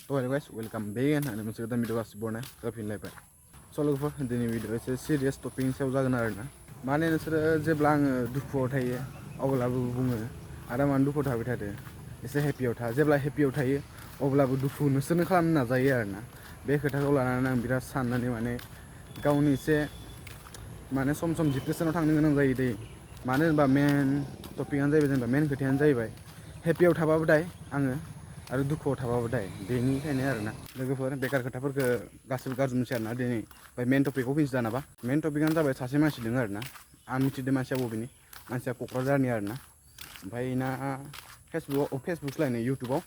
So hello guys, welcome back and मोनसे गोदान video गासिबोनो होफिनलायबाय। स' लोगोफोर दिनै भिडिअ एसे सिरियास टपिकनि सायाव जागोन आरोना। माने नोंसोरो जेब्ला आङो दुखुआव थायो अब्लाबो बुङो आदा मानो दुखुआव थाबाय थादो एसे हेपियाव था। जेब्ला हेपियाव थायो अब्लाबो दुखु नोंसोरनो खालामनो नाजायो आरोना। बे खोथाखौ लानानै आं बिराद साननानै माने गावनि एसे माने सम सम डिप्रेसनाव थांनो गोनां जायो दै। मानो होनबा मेन टपिकआनो जाहैबाय जेनेबा मेन खोथायानो जाहैबाय हेपियाव थाबाबो दाय आङो आरो दुखुआव थाबाबो दाय बेनिखायनो आरोना लोगोफोर बेकार खोथाफोरखौ गासिबो गारजोबनोसै आरोना दिनै ओमफ्राय मेन टपिकआव फैनोसै दानाबा। मेन टपिकआनो जाबाय सासे मानसि दङ आरोना आं मिथिदों मानसिया बबेनि मानसिया क'क्राझारनि आरोना ओमफ्राय ना फेसबुक लायनो इउटुबाव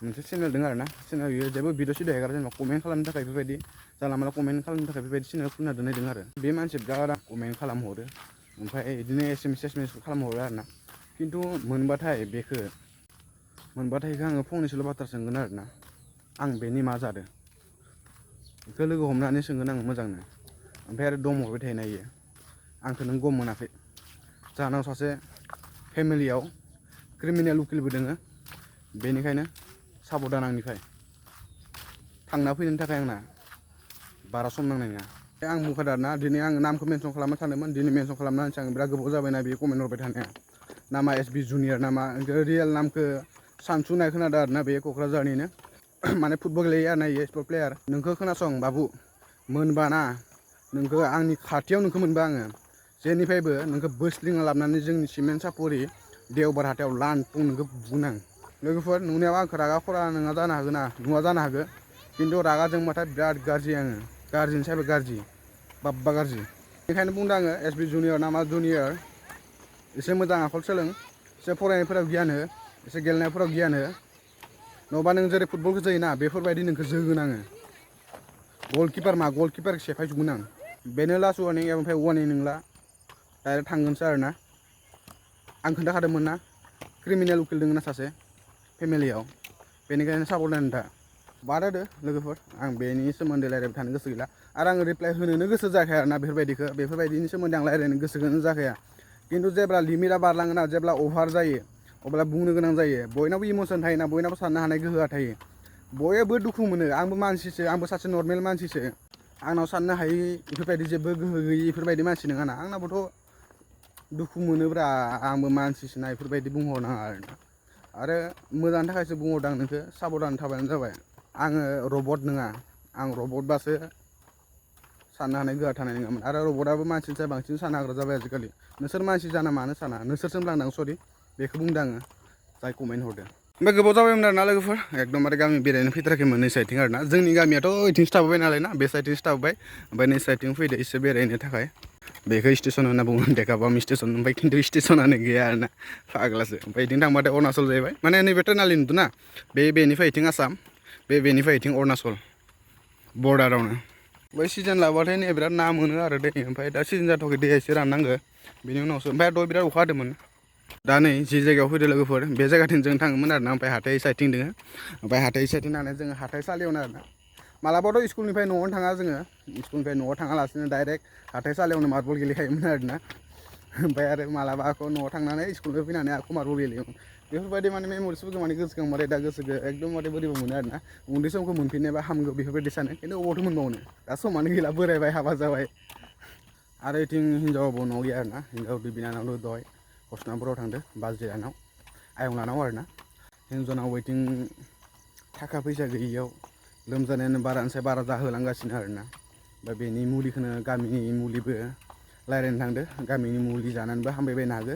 मोनसे चेनेल दङ आरोना चेनेल बियो जेबो भिडिअ सिडिअ हेगारा जेनेबा कमेन्ट खालामनो थाखाय बेफोरबायदि जानला माला कमेन्ट खालामनो थाखाय बेबायदि चेनेल खुलिना दोननाय दङ आरो बे मानसिया बिराद कमेन्ट खालामहरो ओमफ्राय बिदिनो एसएमएस खालामहरो आरोना खिन्थु मोनबाथाय आङो फंनैसोल' बाथ्रा सोंगोन आरोना आं बेनि मा जादों बेखौ लोगो हमनानै सोंगोन आं मोजांनो ओमफ्राय आरो दम हरबाय थायो नायो आंखौ नों गम मोनाखै जाहोनाव सासे फेमिलियाव क्रिमिनेल उकिलबो दोङो बेनिखायनो साबधान आंनिफ्राय थांना फैनो थाखाय आंना बारा सम नांनाय नङा। आं बुंखादों आरोना दिनै आं नामखौ मेनसन खालामनो सानदोंमोन दिनै मेनसन खालामना होनोसै आं बिराद गोबाव जाबायना बे कमेन्ट हरबाय थानाया नामा एसबि जुनियर नामा रियेल नामखौ सानसु होननाय खोनादों आरोना बे क'क्राझारनिनो माने फुटबल गेलेयो आरोना इयो स्पर्ट प्लेयार। नोंखौ खोनासं बाबु मोनबाना नोंखौ आंनि खाथियाव नोंखौ मोनबा आङो जेनिफ्रायबो नोंखौ बोस्लिंना लाबोनानै जोंनि सिमेन्ट सापरि देवबार हाथायाव लानथुं नोंखौ बुनां। लोगोफोर नुनायाव आंखौ रागा खरा नङा जानो हागोन नुवा जानो हागो खिन्थु रागा जोंबाथाय बिराद गाज्रि आङो गाज्रिनि सायबो गाज्रि बाब्बा गाज्रि। बेनिखायनो बुंदों आङो एसबि जुनियर नामा जुनियर एसे मोजां आखल सोलों एसे फरायनायफोराव गियान हो एसे गेलेनायफोराव गियान हो नङाबा नों जेरै फुटबलखौ जोयोना बेफोरबायदि नोंखौ जोगोन आङो गलकिपारखौ सेफायजोबगोन आं। बेनो लास्ट वार्निं ओमफ्राय वार्निं नंला डाइरेक्ट थांगोनसो आरोना आं खोन्थाखादोंमोन ना क्रिमिनेल उकिल दङ ना सासे फेमिलियाव बेनिखायनो साबधान था। बाद होदो लोगोफोर आं बेनि सोमोन्दै रायज्लायबाय थानो गोसो गैला आरो आं रिप्लाय होनोनो गोसो जायाखै आरोना बेफोरबायदिनि सोमोन्दै आं रायज्लायनो गोसोखौनो जाखाया खिन्थु जेब्ला लिमिटआ बारलाङोना जेब्ला अभार जायो अब्ला बुंनो गोनां जायो। बयनावबो इमसन थायोना बयनावबो साननो हानाय गोहोआ थायो बयबो दुखु मोनो आंबो मानसिसो आंबो सासे नर्मेल मानसिसो आंनाव साननो हायि बेफोरबायदि जेबो गोहो गैयि बेफोरबायदि मानसि नङाना आंनावबोथ' दुखु मोनोब्रा आंबो मानसिसोना बेफोरबायदि बुंहरनाङा आरोना आरो मोजांनि थाखायसो बुंहरदों आं नोंखौ साबधान थाबानो जाबाय। आङो रबट नङा आं रबटबासो साननो हानाय गोहा थानाय नङामोन आरो रबटआबो मानसिनिफ्राय बांसिन साननो हाग्रा जाबाय आजिखालि। नोंसोर मानसि जाना मानो साना नोंसोरसो होनलांदां सरि बेखौ बुंदों आङो जाय कमेन्ट हरदों। ओमफ्राय गोबाव जाबायमोन आरोना लोगोफोर एकदमबारे गामि बेरायनो फैथाराखै मोननै साइडथिं आरोना जोंनि गामियाथ' ओइथिंसो थाबोबाय नालाय ना बे साइडथिंसो थाबोबाय ओमफ्राय नै साइडथिं फैदो एसे बेरायनो थाखाय बेखौ स्टेसन होनना बुङो डेकाबाम स्टेसन ओमफ्राय खिन्थु स्टेसनानो गैया आरोना फाग्लासो ओमफ्राय बिथिं थांबाथाय अरुणाचल जाहैबाय माने नैबे ट्रेनालि नुदों ना बेनिफ्राय बिथिं आसाम बेनिफ्राय बिथिं अरुणाचल बर्डारावनो बै सिजोन लाबाथाय नै बिराद ना मोनो आरो दै ओमफ्राय दा सिजोन जाथ'वाखै दैया एसे राननांगो बेनि उनावसो ओमफ्राय दहाय बिराद अखा हादोंमोन। दा नै जि जायगायाव फैदो लोगोफोर बे जायगाथिं जों थाङोमोन आरोना ओमफ्राय हाथाइ साइडथिं दोङो ओमफ्राय हाथाइ साइडथिं थांनानै जोङो हाथाइसालियावनो आरोना मालाबाथ' स्कुलनिफ्राय न'आवनो थाङा जोङो स्कुलनिफ्राय न'आव थाङालासिनो डाइरेक्ट हाथाइसालियावनो मार्बल गेलेखायोमोन आरोना ओमफ्राय आरो मालाबा आख' न'आव थांनानै स्कुलनिफ्राय फैनानै आख' मार्बल गेलेयोमोन बेफोरबायदि माने मेमरिसफोरखौ माने गोसोखांबाथाय दा गोसोखौ एकदमबारे बोरैबा मोनो आरोना उन्दै समखौ मोनफिननायबा हामगौ बेफोरबायदि सानो खिन्थु अबावथो मोनबावनो दा समानो गैला बोरायबाय हाबा जाबाय आरो इथिं हिनजावाबो न'आव गैया आरोना हिनजाव बिनानावल' दहाय हस्टेलफोराव थांदो बाजैलानाव आयंलानाव आरोना हिनजावनाव इथिं थाखा फैसा गैयियाव लोमजानायानो बारानिफ्राय बारा जाहोलांगासिनो आरोना ओमफ्राय बेनि मुलिखौनो गामिनि मुलिबो रायज्लायनो थांदो गामिनि मुलि जानानैबो हामबायबायनो हागौ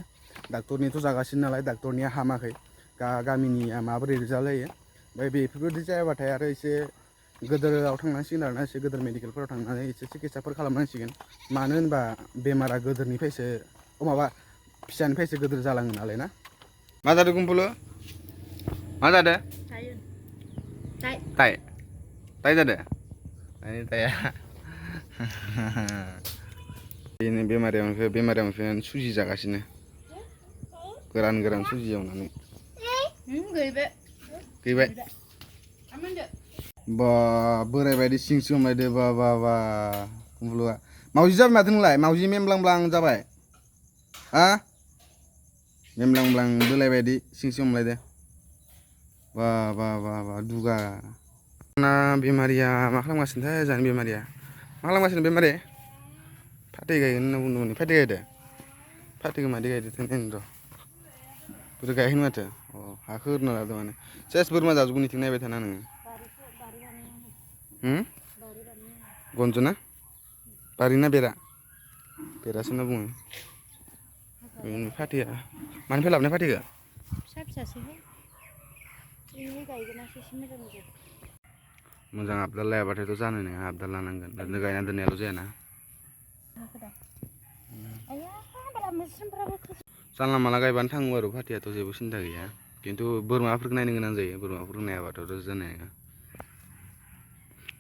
डाक्टरनिथ' जागासिनो नालाय डाक्टरनिया हामाखै गामिनिया माबोरै रिजाल्ट जायो ओमफ्राय बेफोरबायदि जायाबाथाय आरो एसे गोदोराव थांनांसिगोन आरोना एसे गोदोर मेडिकेलफोराव थांनानै एसे सिकित्साफोर खालामनांसिगोन मानो होनबा बेमारा गोदोरनिफ्रायसो माबा फिसानिफ्रायसो गोदोर जालाङो नालाय ना। मा जादों गुम्फुलु मा जादों ताइ जादों ताया बेनो बेमारिया मोनफैनानै सुजि जागासिनो गोरान सुजि एवनानै गैबाय बा बोरायबायदि सिं हमलायदो बा गुम्फुलुआ मावजि जाबाय माथो नोंलाय मावजि मेमब्लांब्लां जाबाय हा मेमब्लांब्लां बोलायबायदि सिं हमलायदो बा दुगा ना बेमारिया मा खालामगासिनोथाय जानो बेमारिया मा खालामगासिनो बेमारि फाथै गायगोन होनना बुंदोंमोन फाथै गायदो फाथैखौ मादि गायदो र' बोरै गायहैनो माथो अ हाखौ ओरैनो लादों माने सेस बोरमा जाजोबगोन इथिं नायबाय थाना नोङो गनजोना बारि ना बेरा बेरासो होनना बुङो बेनो फाथैया मानिफ्राय लाबोनाय फाथैखौ फिसा फिसासोहाय इनिफ्राय गायगोनासो एसे मोजां मोजां मोजां आबदाल लायाबाथायथ' जानाय नङा आबदाल लानांगोन ओरैनो गायना दोननायाल' जायाना जानला माला गायबानो थाङो आरो फाथैयाथ' जेबो सिन्था गैया खिन्थु बोरमाफोरखौ नायनो गोनां जायो बोरमाफोरखौ नायाबाथ' जानाय नङा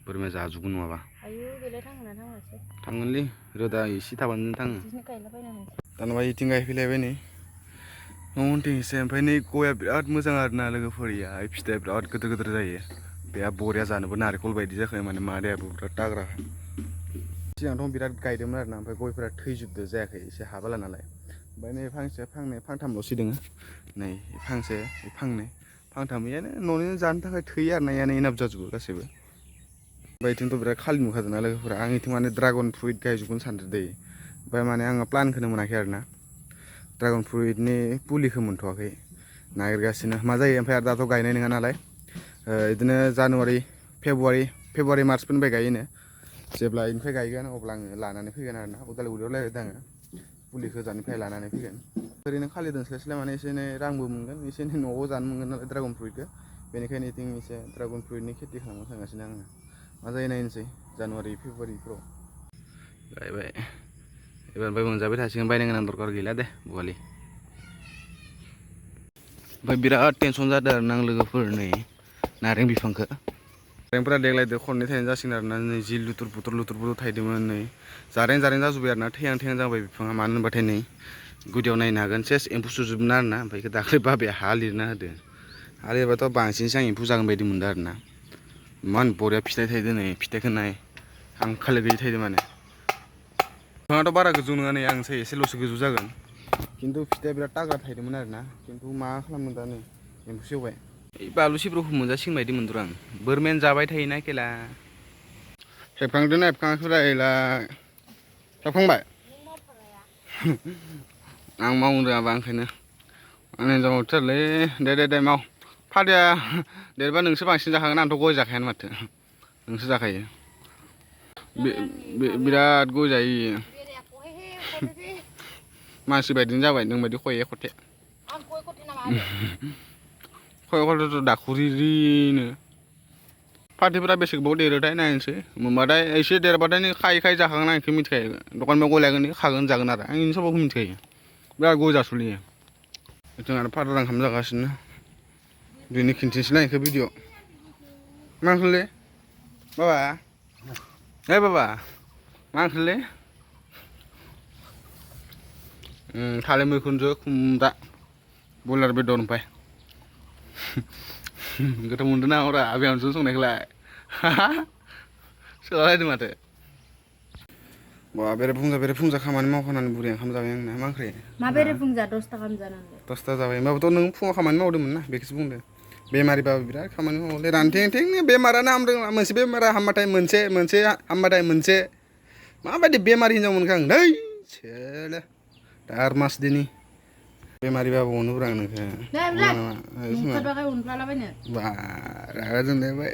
बोरमाया जाजोबगोन नङाबा आयु बेलाय थांगोना थाङासै थांगोनलै रोदा एसे थाबानो थाङो बिदिनो गायलाबायनांगोन दानबा इथिं गायफैलायबाय नै उनथिं एसे ओमफ्राय नै गया बिराद मोजां आरोना लोगोफोरिया फिथाइया बिराद गिदिर गिदिर जायो बेहा बरिया जानोबो नारेंखल बायदि जाखायो माने मादायाबो बिराद दाग्रा सिगांथ' बिराद गायदोंमोन आरोना ओमफ्राय गयफोरा थैजोबदो जायाखै एसे हाबाला नालाय ओमफ्राय नै फांसे फांनै फांथामल'सो दङ नै फांसे फांनै फांथाम इयानो न'निनो जानो थाखाय थैयो आरोना इयानो इनाफ जाजोबो गासैबो ओमफ्राय इथिंथ' बिराद खालि नुखादोंना लोगोफोरा आं इथिं माने ड्रागन फ्रुइट गायजोबगोन सानदों दै ओमफ्राय माने आङो प्लानखौनो मोनाखै आरोना ड्रागन फ्रुइटनि फुलिखौ मोनथ'वाखै नागिरगासिनो मा जायो ओमफ्राय आरो दाथ' गायनाय नङा नालाय बिदिनो जानुवारि फेब्रुवारि मार्चफोरनिफ्राय गायोनो जेब्ला इनिफ्राय गायगोन अब्ला आङो लानानै फैगोन आरोना उदालगुरियाव रायज्लायदों आङो फुलिखौ गोजाननिफ्राय लानानै फैगोन ओरैनो खालि दोनस्लायस्लाय माने एसे एनै रांबो मोनगोन एसे एनै न'आव जानो मोनगोन नालाय ड्रागन फ्रुइटखौ बेनिखायनो इथिं एसे ड्रागन फ्रुइटनि खेथि खालामनो थांगासिनो आङो मा जायो नायनोसै जानुवारि फेब्रुवारिफ्राव गायबाय एबारनिफ्राय मोनजाबाय थासिगोन बायनो गोनां दरकार गैला दे बगालि ओमफ्राय बिराद टेनसन जादों आरो आं लोगोफोर नै नारें बिफांखौ नारेंफोरा देग्लायदो खननै थायनाय जासिगोन आरोना नै जि लुथुर पुथुर थायदोंमोन नै जारें जाजोब्बाय आरोना थैहां जाबाय बिफाङा मानो होनबाथाय नै गुदियाव नायनो हागोन सेस एम्फौ सुजोबना आरोना ओमफ्राय बेखौ दाख्लै बाबाया हा लिरना होदो हा लिरबाथ' बांसिनसो आं एम्फौ जागोन बायदि मोनदों आरोना इमान बरिया फिथाइ थायदों नै फिथाइखौ नाय आंखाल गैयि थायदों माने बिफाङाथ' बारा गोजौ नङा नै आंसो एसेल'सो गोजौ जागोन खिन्थु फिथाइया बिराद ताग्रा थायदोंमोन आरोना खिन्थु मा खालामनो दा नै एम्फौ सेवबाय ओइ बानलु सिब्र'खौ मोनजासिगोन बायदि मोनदों आं बोरमायानो जाबाय थायोना खेला हेबखांदोना हेबखाङाखैब्रा एलाय हेबखांबाय आं मावनो रोङाबा ओंखायनो आंनि हिनजाव हरथारलै दे माव फाथैया देरबा नोंसो बांसिन जाखागोन आंथ' गय जाखायानो माथो नोंसो जाखायो बिराद गय जायो मानसि बायदिनो जाबाय नोंबायदि खय खथे खय खथेथ' दाखुरिनो फाथैफोरा बेसे गोबाव देरोथाय नायनोसै मोनबाथाय एसे देरबाथाय नों खायै जाखागोन आं बेखौ मिथिखायो दखाननिफ्राय गय लायगोन खागोन जागोन आरो आं इनि सबखौ मिथिखायो बिराद गय जासुलियो बिथिं आरो फादार ओंखाम जागासिनो दिनै खिन्थिनोसैलाय बेखौ भिडिअ मा ओंख्रिलै बाबा ओइ बाबा मा ओंख्रिलै थालिर मैखुनजों खुमब्रा बयलार बेदर ओमफ्राय गोथाव मोनदों ना हरा आबैयावसो संनायखौलाय सोलालायदों माथो बा बेरे फुंजा खामानि मावखानानै बुरि ओंखाम जाबाय आंना मा ओंख्रि मा बेरेफुंजा 10 थाखा जानांगौ 10ता जाबाय होमबाबोथ' नों फुङाव खामानि मावदोंमोन ना बेखौसो बुंदों बेमारिबाबो बिराद खामानि मावोलै रानथेंथेंनो बेमारानो हामदों मोनसे बेमारा हामबाथाय मोनसे हामबाथाय मोनसे माबायदि बेमारि हिनजाव मोनखो आं नै सोलो दार मास दिनि बेमारिबाबो अनोब्रा आं नोंखौ बा रागा जोंलायबाय